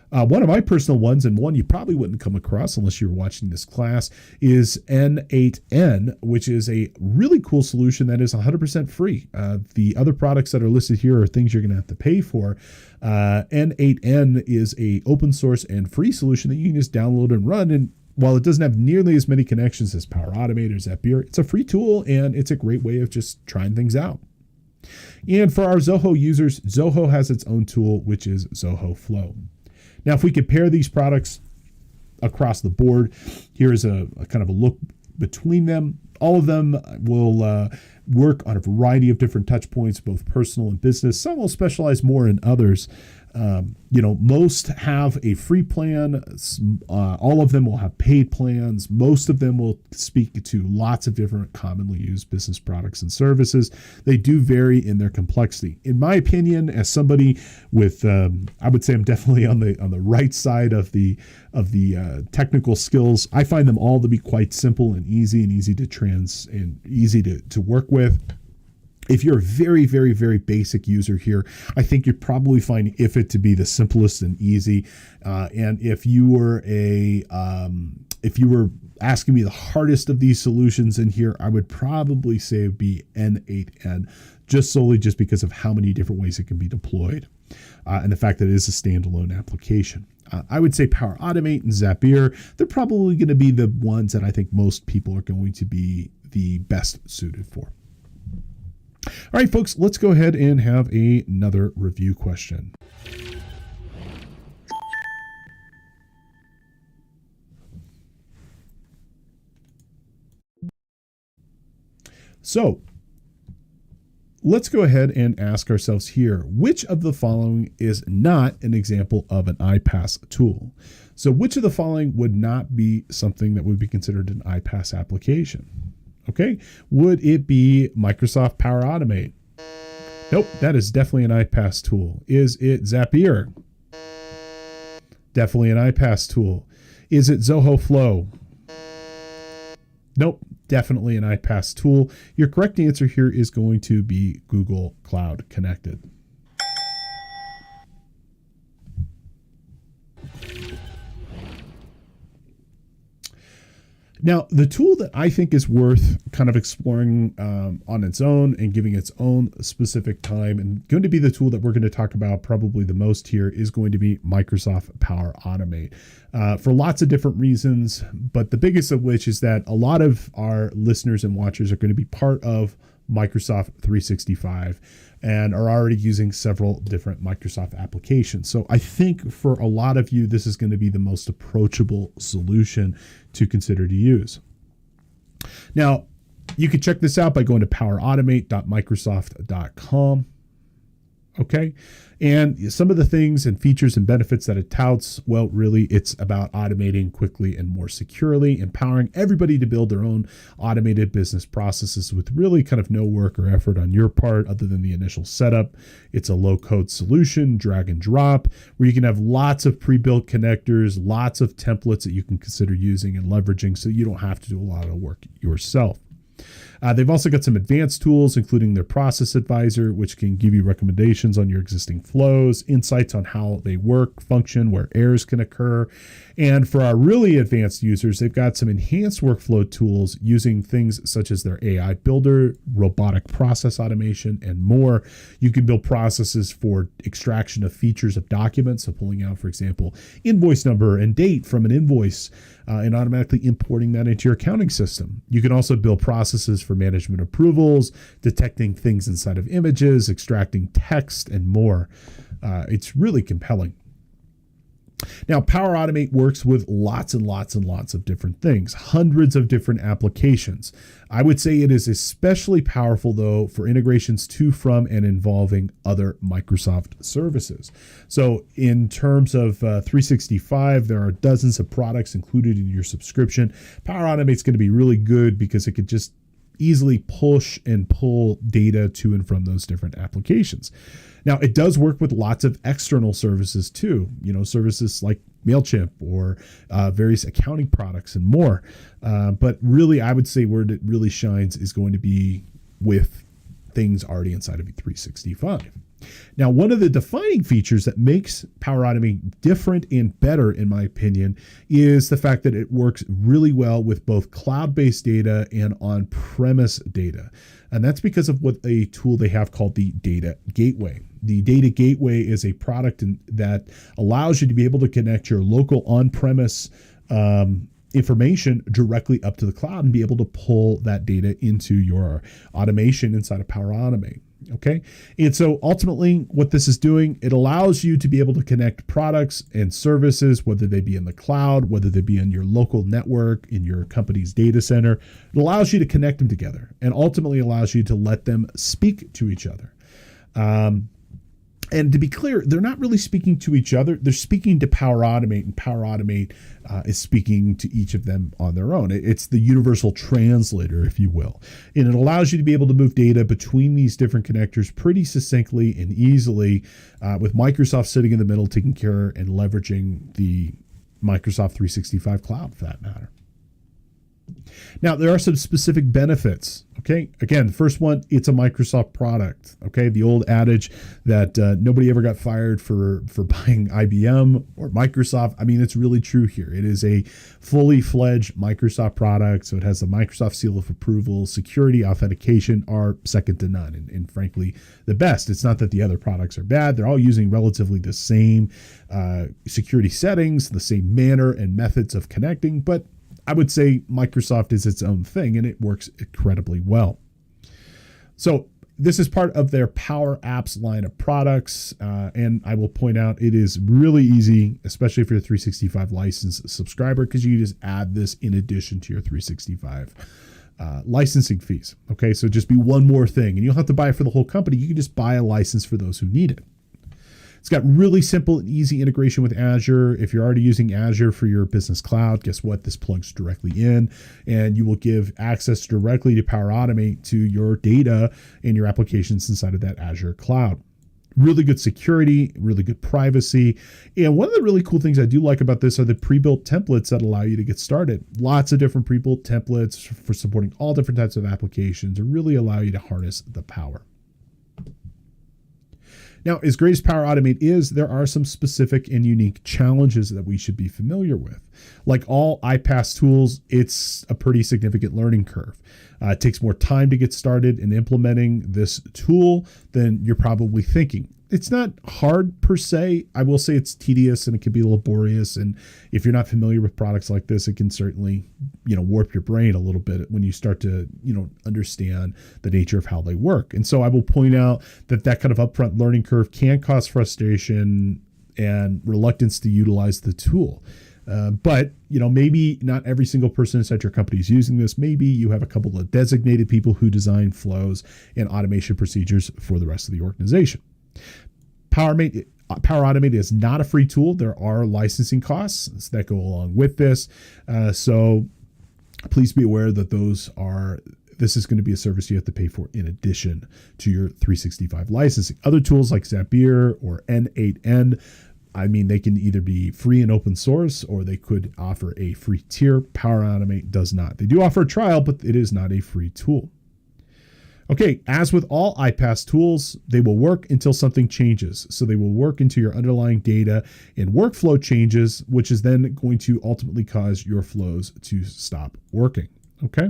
One of my personal ones, and one you probably wouldn't come across unless you were watching this class, is N8N, which is a really cool solution that is 100% free. The other products that are listed here are things you're going to have to pay for. N8N is a open source and free solution that you can just download and run. And while it doesn't have nearly as many connections as Power Automate or Zapier, it's a free tool and it's a great way of just trying things out. And for our Zoho users, Zoho has its own tool, which is Zoho Flow. Now, if we compare these products across the board, here's a kind of a look between them. All of them will work on a variety of different touch points, both personal and business. Some will specialize more in others. Most have a free plan. All of them will have paid plans. Most of them will speak to lots of different commonly used business products and services. They do vary in their complexity. In my opinion, as somebody with, I would say I'm definitely on the right side of the technical skills, I find them all to be quite simple and easy to work with. If you're a very, very, very basic user here, I think you'd probably find If It to be the simplest and easy. And if you were If you were asking me the hardest of these solutions in here, I would probably say it would be N8N, just because of how many different ways it can be deployed, and the fact that it is a standalone application. I would say Power Automate and Zapier, they're probably going to be the ones that I think most people are going to be the best suited for. All right, folks, let's go ahead and have another review question. So let's go ahead and ask ourselves here, which of the following is not an example of an IPAAS tool? So which of the following would not be something that would be considered an IPAAS application? Okay, would it be Microsoft Power Automate? Nope, that is definitely an IPAAS tool. Is it Zapier? Definitely an IPAAS tool. Is it Zoho Flow? Nope, definitely an IPAAS tool. Your correct answer here is going to be Google Cloud Connected. Now, the tool that I think is worth kind of exploring on its own and giving its own specific time, and going to be the tool that we're going to talk about probably the most here, is going to be Microsoft Power Automate for lots of different reasons, but the biggest of which is that a lot of our listeners and watchers are going to be part of Microsoft 365 and are already using several different Microsoft applications. So I think for a lot of you, this is going to be the most approachable solution to consider to use. Now, you can check this out by going to powerautomate.microsoft.com. Okay. And some of the things and features and benefits that it touts, well, really, it's about automating quickly and more securely, empowering everybody to build their own automated business processes with really kind of no work or effort on your part other than the initial setup. It's a low-code solution, drag and drop, where you can have lots of pre-built connectors, lots of templates that you can consider using and leveraging so you don't have to do a lot of work yourself. They've also got some advanced tools, including their process advisor, which can give you recommendations on your existing flows, insights on how they work, function, where errors can occur. And for our really advanced users, they've got some enhanced workflow tools using things such as their AI builder, robotic process automation, and more. You can build processes for extraction of features of documents, so pulling out, for example, invoice number and date from an invoice, and automatically importing that into your accounting system. You can also build processes for management approvals, detecting things inside of images, extracting text, and more. It's really compelling. Now, Power Automate works with lots and lots and lots of different things, hundreds of different applications. I would say it is especially powerful, though, for integrations to, from, and involving other Microsoft services. So in terms of 365, there are dozens of products included in your subscription. Power Automate is going to be really good because it could just easily push and pull data to and from those different applications. Now, it does work with lots of external services too, services like MailChimp or various accounting products and more. But really, I would say where it really shines is going to be with things already inside of 365. Now, one of the defining features that makes Power Automate different and better, in my opinion, is the fact that it works really well with both cloud-based data and on-premise data. And that's because of what a tool they have called the Data Gateway. The Data Gateway is a product that allows you to be able to connect your local on-premise information directly up to the cloud and be able to pull that data into your automation inside of Power Automate. Okay. And so ultimately what this is doing, it allows you to be able to connect products and services, whether they be in the cloud, whether they be in your local network, in your company's data center. It allows you to connect them together and ultimately allows you to let them speak to each other. And to be clear, they're not really speaking to each other. They're speaking to Power Automate, and Power Automate is speaking to each of them on their own. It's the universal translator, if you will. And it allows you to be able to move data between these different connectors pretty succinctly and easily, with Microsoft sitting in the middle, taking care and leveraging the Microsoft 365 cloud for that matter. Now, there are some specific benefits. Okay. Again, the first one, it's a Microsoft product. Okay. The old adage that nobody ever got fired for buying IBM or Microsoft. I mean, it's really true here. It is a fully fledged Microsoft product. So it has the Microsoft seal of approval. Security, authentication are second to none. And frankly, the best. It's not that the other products are bad. They're all using relatively the same security settings, the same manner and methods of connecting, but I would say Microsoft is its own thing, and it works incredibly well. So this is part of their Power Apps line of products, and I will point out it is really easy, especially if you're a 365 licensed subscriber, because you just add this in addition to your 365 licensing fees. Okay, so just be one more thing, and you don't have to buy it for the whole company. You can just buy a license for those who need it. It's got really simple and easy integration with Azure. If you're already using Azure for your business cloud, guess what? This plugs directly in, and you will give access directly to Power Automate to your data and your applications inside of that Azure cloud. Really good security, really good privacy. And one of the really cool things I do like about this are the pre-built templates that allow you to get started. Lots of different pre-built templates for supporting all different types of applications and really allow you to harness the power. Now, as great as Power Automate is, there are some specific and unique challenges that we should be familiar with. Like all IPAAS tools, it's a pretty significant learning curve. It takes more time to get started in implementing this tool than you're probably thinking. It's not hard per se. I will say it's tedious and it can be laborious. And if you're not familiar with products like this, it can certainly, warp your brain a little bit when you start to, understand the nature of how they work. And so I will point out that kind of upfront learning curve can cause frustration and reluctance to utilize the tool. But maybe not every single person inside your company is using this. Maybe you have a couple of designated people who design flows and automation procedures for the rest of the organization. Power Automate is not a free tool. There are licensing costs that go along with this. So please be aware that this is going to be a service you have to pay for in addition to your 365 licensing. Other tools like Zapier or N8N, they can either be free and open source or they could offer a free tier. Power Automate does not. They do offer a trial, but it is not a free tool. Okay, as with all IPAAS tools, they will work until something changes. So they will work into your underlying data and workflow changes, which is then going to ultimately cause your flows to stop working. Okay.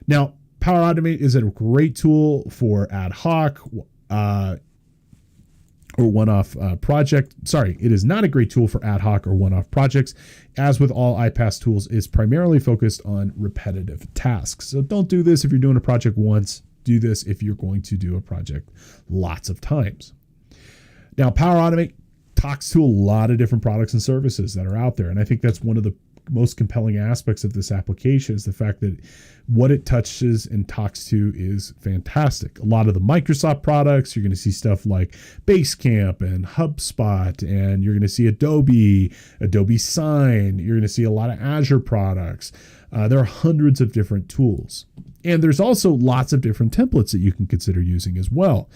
Now, Power Automate is a great tool for ad hoc or one-off project. Sorry, it is not a great tool for ad hoc or one-off projects. As with all IPAAS tools, it's primarily focused on repetitive tasks. So don't do this if you're doing a project once. Do this if you're going to do a project lots of times. Now, Power Automate talks to a lot of different products and services that are out there. And I think that's one of the most compelling aspects of this application is the fact that what it touches and talks to is fantastic. A lot of the Microsoft products, you're going to see stuff like Basecamp and HubSpot, and you're going to see Adobe Sign. You're going to see a lot of Azure products. There are hundreds of different tools. And there's also lots of different templates that you can consider using as well.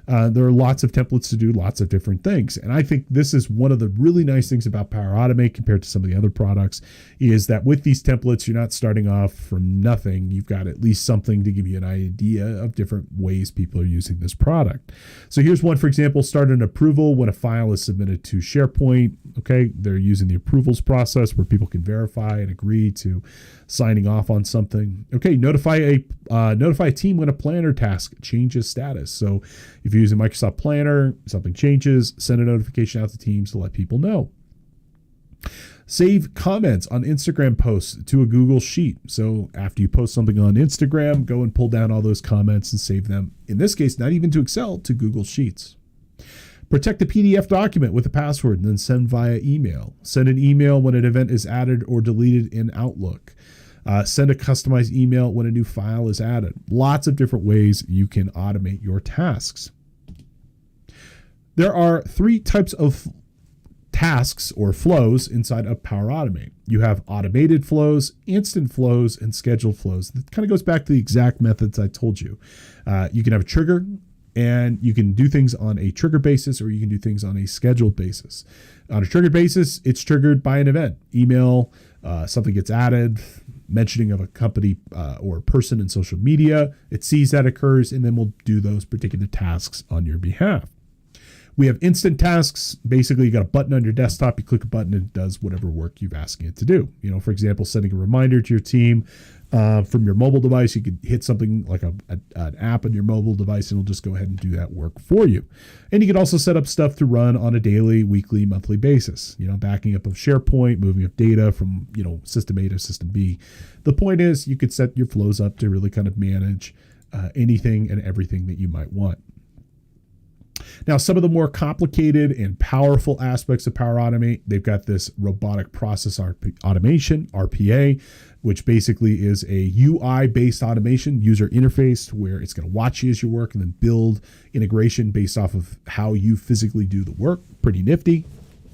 There are lots of templates to do lots of different things. And I think this is one of the really nice things about Power Automate compared to some of the other products is that with these templates, you're not starting off from nothing. You've got at least something to give you an idea of different ways people are using this product. So here's one, for example, start an approval when a file is submitted to SharePoint. Okay, they're using the approvals process where people can verify and agree to signing off on something. Okay, notify a team when a planner task changes status. So if you're using Microsoft Planner, something changes, send a notification out to teams to let people know. Save comments on Instagram posts to a Google Sheet. So after you post something on Instagram, go and pull down all those comments and save them. In this case, not even to Excel, to Google Sheets. Protect the PDF document with a password and then send via email. Send an email when an event is added or deleted in Outlook. Send a customized email when a new file is added. Lots of different ways you can automate your tasks. There are 3 types of tasks or flows inside of Power Automate. You have automated flows, instant flows, and scheduled flows. That kind of goes back to the exact methods I told you. You can have a trigger, and you can do things on a trigger basis, or you can do things on a scheduled basis. On a trigger basis, it's triggered by an event. Email, something gets added, mentioning of a company or a person in social media. It sees that occurs and then will do those particular tasks on your behalf. We have instant tasks. Basically, you got a button on your desktop. You click a button and it does whatever work you've asked it to do. For example, sending a reminder to your team from your mobile device. You could hit something like an app on your mobile device and it'll just go ahead and do that work for you. And you can also set up stuff to run on a daily, weekly, monthly basis. Backing up of SharePoint, moving up data from system A to system B. The point is you could set your flows up to really kind of manage anything and everything that you might want. Now, some of the more complicated and powerful aspects of Power Automate, they've got this robotic process automation, RPA, which basically is a UI-based automation, user interface, where it's going to watch you as you work and then build integration based off of how you physically do the work. Pretty nifty.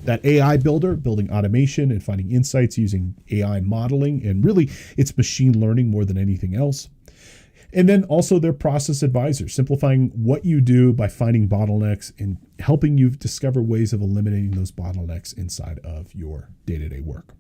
That AI builder, building automation and finding insights using AI modeling, and really it's machine learning more than anything else. And then also their process advisor, simplifying what you do by finding bottlenecks and helping you discover ways of eliminating those bottlenecks inside of your day-to-day work.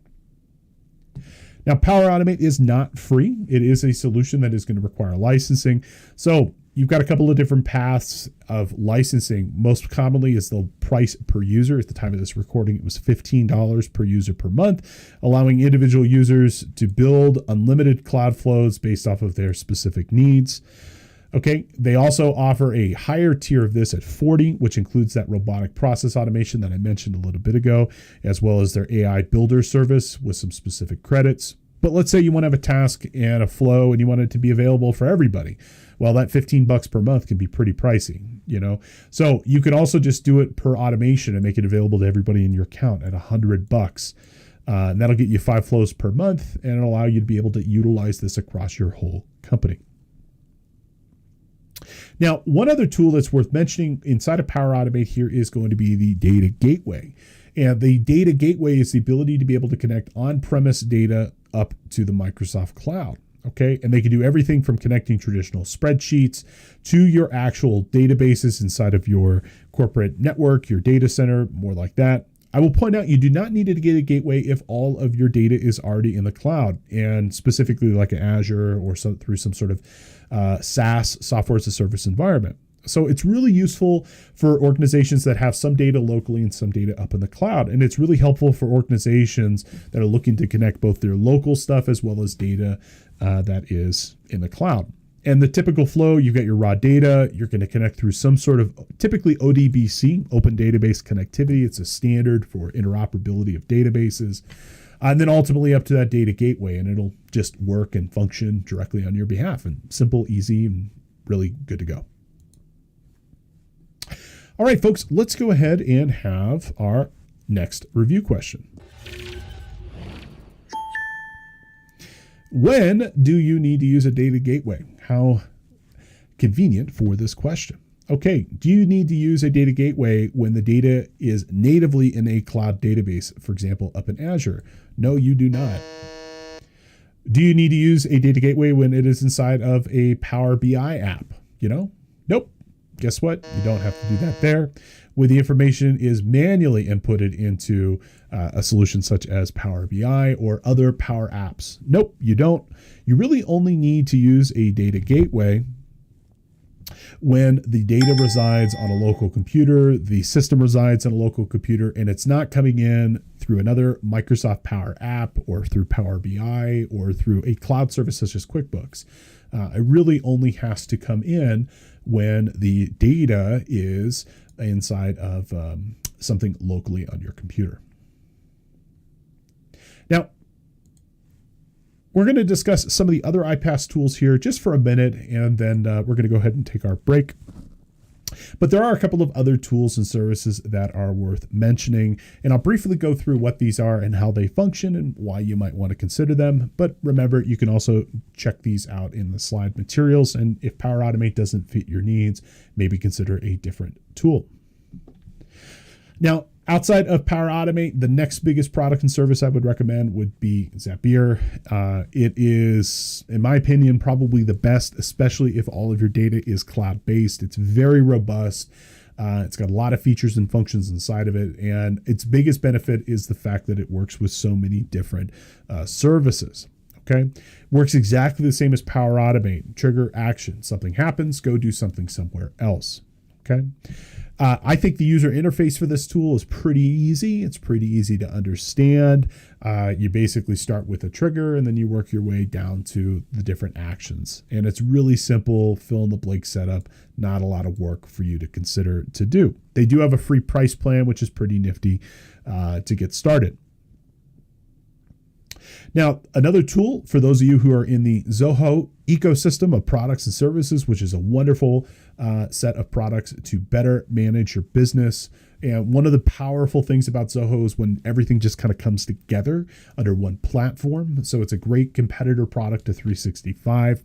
Now, Power Automate is not free. It is a solution that is going to require licensing. So you've got a couple of different paths of licensing. Most commonly is the price per user. At the time of this recording, it was $15 per user per month, allowing individual users to build unlimited cloud flows based off of their specific needs. Okay, they also offer a higher tier of this at $40, which includes that robotic process automation that I mentioned a little bit ago, as well as their AI builder service with some specific credits. But let's say you want to have a task and a flow and you want it to be available for everybody. Well, that $15 per month can be pretty pricey, So you can also just do it per automation and make it available to everybody in your account at $100. And that'll get you 5 flows per month and it'll allow you to be able to utilize this across your whole company. Now, one other tool that's worth mentioning inside of Power Automate here is going to be the data gateway. And the data gateway is the ability to be able to connect on-premise data up to the Microsoft cloud. Okay, and they can do everything from connecting traditional spreadsheets to your actual databases inside of your corporate network, your data center, more like that. I will point out you do not need to get a gateway if all of your data is already in the cloud, and specifically like an Azure or through some sort of SaaS, software as a service environment. So it's really useful for organizations that have some data locally and some data up in the cloud. And it's really helpful for organizations that are looking to connect both their local stuff as well as data that is in the cloud. And the typical flow, you've got your raw data, you're going to connect through some sort of typically ODBC, Open Database Connectivity. It's a standard for interoperability of databases. And then ultimately up to that data gateway, and it'll just work and function directly on your behalf. And simple, easy, and really good to go. All right, folks, let's go ahead and have our next review question. When do you need to use a data gateway? How convenient for this question. Okay, do you need to use a data gateway when the data is natively in a cloud database, for example, up in Azure? No, you do not. Do you need to use a data gateway when it is inside of a Power BI app? Nope. Guess what? You don't have to do that there. When the information is manually inputted into a solution such as Power BI or other Power Apps. Nope, you don't. You really only need to use a data gateway when the data resides on a local computer, the system resides on a local computer, and it's not coming in through another Microsoft Power App or through Power BI or through a cloud service such as QuickBooks. It really only has to come in when the data is inside of something locally on your computer. Now, we're going to discuss some of the other IPAAS tools here just for a minute, and then we're going to go ahead and take our break. But there are a couple of other tools and services that are worth mentioning, and I'll briefly go through what these are and how they function and why you might want to consider them. But remember, you can also check these out in the slide materials, and if Power Automate doesn't fit your needs, maybe consider a different tool. Now, outside of Power Automate, the next biggest product and service I would recommend would be Zapier. It is, in my opinion, probably the best, especially if all of your data is cloud-based. It's very robust. It's got a lot of features and functions inside of it. And its biggest benefit is the fact that it works with so many different services. Okay. Works exactly the same as Power Automate. Trigger action. Something happens, go do something somewhere else. Okay. I think the user interface for this tool is pretty easy. It's pretty easy to understand. You basically start with a trigger and then you work your way down to the different actions. And it's really simple, fill in the blank setup, not a lot of work for you to consider to do. They do have a free price plan, which is pretty nifty to get started. Now, another tool for those of you who are in the Zoho ecosystem of products and services, which is a wonderful set of products to better manage your business. And one of the powerful things about Zoho is when everything just kind of comes together under one platform. So it's a great competitor product to 365.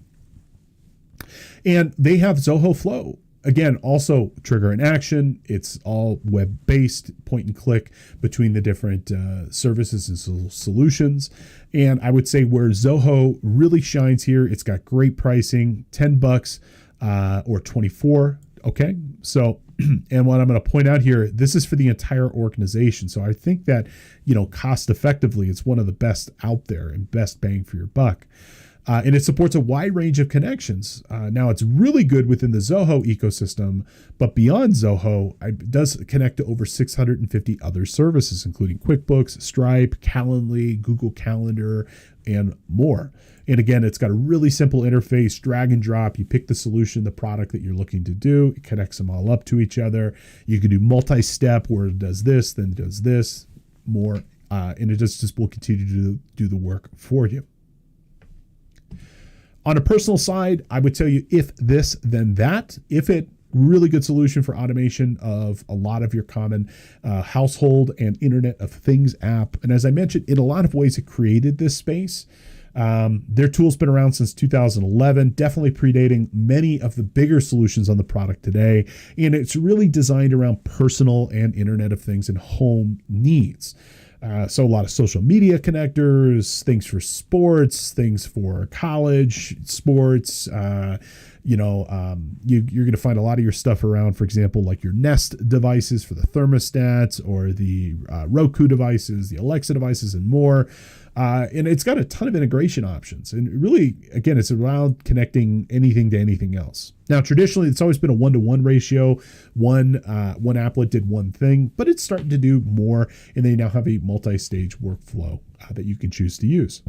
And they have Zoho Flow. Again, also trigger and action. It's all web-based, point and click between the different services and solutions. And I would say where Zoho really shines here, it's got great pricing, $10 or $24. Okay, so and what I'm going to point out here, this is for the entire organization. So I think that, cost effectively, it's one of the best out there and best bang for your buck. And it supports a wide range of connections. Now, it's really good within the Zoho ecosystem, but beyond Zoho, it does connect to over 650 other services, including QuickBooks, Stripe, Calendly, Google Calendar, and more. And again, it's got a really simple interface, drag and drop. You pick the solution, the product that you're looking to do. It connects them all up to each other. You can do multi-step where it does this, then does this, more, and it just will continue to do the work for you. On a personal side, I would tell you if this, then that. If it, really good solution for automation of a lot of your common household and Internet of Things app. And as I mentioned, in a lot of ways, it created this space. Their tool's been around since 2011, definitely predating many of the bigger solutions on the product today. And it's really designed around personal and Internet of Things and home needs. So a lot of social media connectors, things for sports, things for college sports. You're going to find a lot of your stuff around, for example, like your Nest devices for the thermostats or the Roku devices, the Alexa devices, and more. And it's got a ton of integration options. And really, again, it's around connecting anything to anything else. Now, traditionally, it's always been a 1-to-1 ratio. One applet did one thing, but it's starting to do more. And they now have a multi-stage workflow that you can choose to use.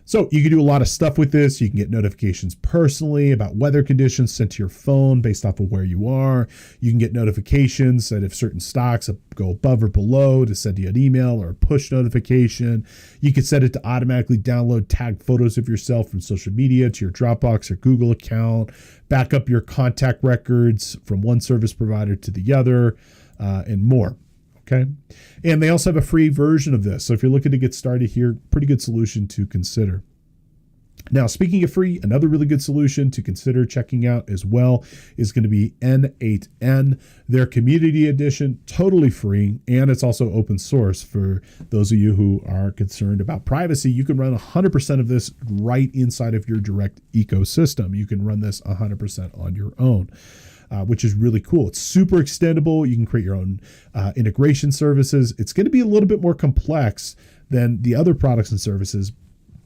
So you can do a lot of stuff with this. You can get notifications personally about weather conditions sent to your phone based off of where you are. You can get notifications that if certain stocks go above or below to send you an email or a push notification. You can set it to automatically download tagged photos of yourself from social media to your Dropbox or Google account, back up your contact records from one service provider to the other, and more. Okay. And they also have a free version of this. So if you're looking to get started here, pretty good solution to consider. Now, speaking of free, another really good solution to consider checking out as well is going to be N8N, their community edition, totally free. And it's also open source for those of you who are concerned about privacy. You can run 100% of this right inside of your direct ecosystem. You can run this 100% on your own. Which is really cool. It's super extendable. You can create your own integration services. It's going to be a little bit more complex than the other products and services.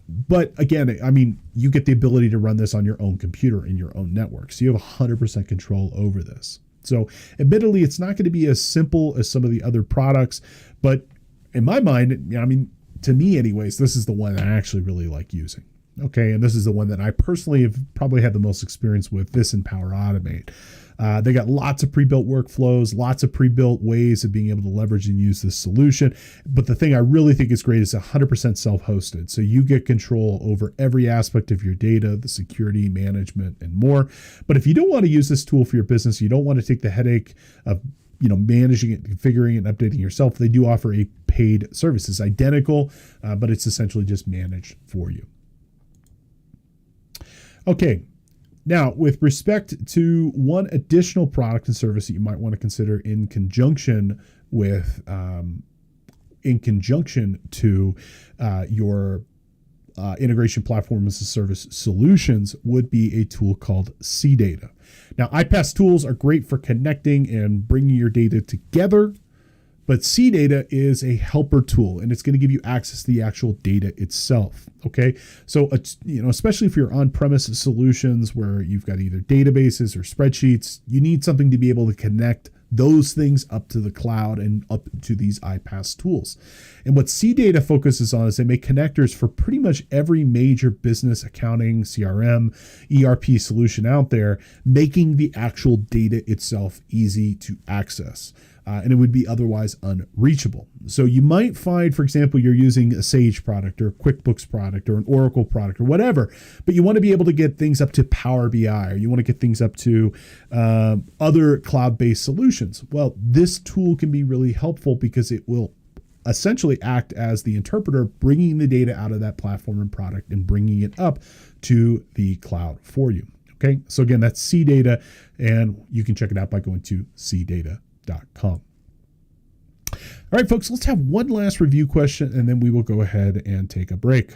But again, I mean, you get the ability to run this on your own computer in your own network. So you have 100% control over this. So admittedly, it's not going to be as simple as some of the other products. But in my mind, I mean, to me anyways, this is the one I actually really like using. Okay, and this is the one that I personally have probably had the most experience with, this and Power Automate. They got lots of pre-built workflows, lots of pre-built ways of being able to leverage and use this solution. But the thing I really think is great is 100% self-hosted. So you get control over every aspect of your data, the security, management, and more. But if you don't want to use this tool for your business, you don't want to take the headache of managing it, configuring it, and updating yourself, they do offer a paid service. It's identical, but it's essentially just managed for you. Okay, now with respect to one additional product and service that you might want to consider in conjunction with, to your integration platform as a service solutions would be a tool called CData. Now, IPAAS tools are great for connecting and bringing your data together But CData is a helper tool, and it's going to give you access to the actual data itself. Okay, so especially if you're on-premise solutions where you've got either databases or spreadsheets, you need something to be able to connect those things up to the cloud and up to these IPAAS tools. And what CData focuses on is they make connectors for pretty much every major business accounting, CRM, ERP solution out there, making the actual data itself easy to access. And it would be otherwise unreachable. So you might find, for example, you're using a Sage product or a QuickBooks product or an Oracle product or whatever, but you want to be able to get things up to Power BI, or you want to get things up to other cloud-based solutions. Well, this tool can be really helpful because it will essentially act as the interpreter, bringing the data out of that platform and product and bringing it up to the cloud for you. Okay, so again, that's CData, and you can check it out by going to CData.com. All right, folks, let's have one last review question, and then we will go ahead and take a break.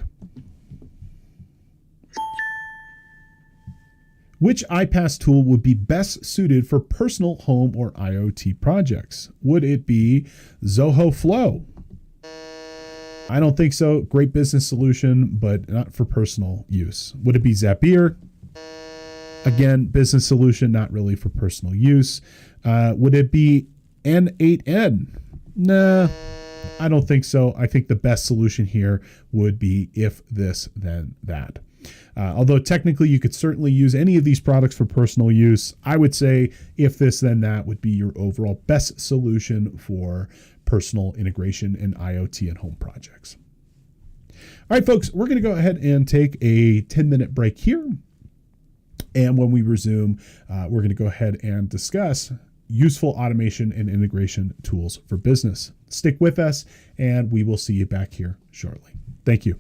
Which IPAAS tool would be best suited for personal, home, or IoT projects? Would it be Zoho Flow? I don't think so. Great business solution, but not for personal use. Would it be Zapier? Again, business solution, not really for personal use. Would it be N8N? Nah, I don't think so. I think the best solution here would be If This Then That. Although technically you could certainly use any of these products for personal use, I would say If This Then That would be your overall best solution for personal integration in IoT and home projects. All right, folks, we're going to go ahead and take a 10-minute break here. And when we resume, we're going to go ahead and discuss useful automation and integration tools for business. Stick with us, and we will see you back here shortly. Thank you.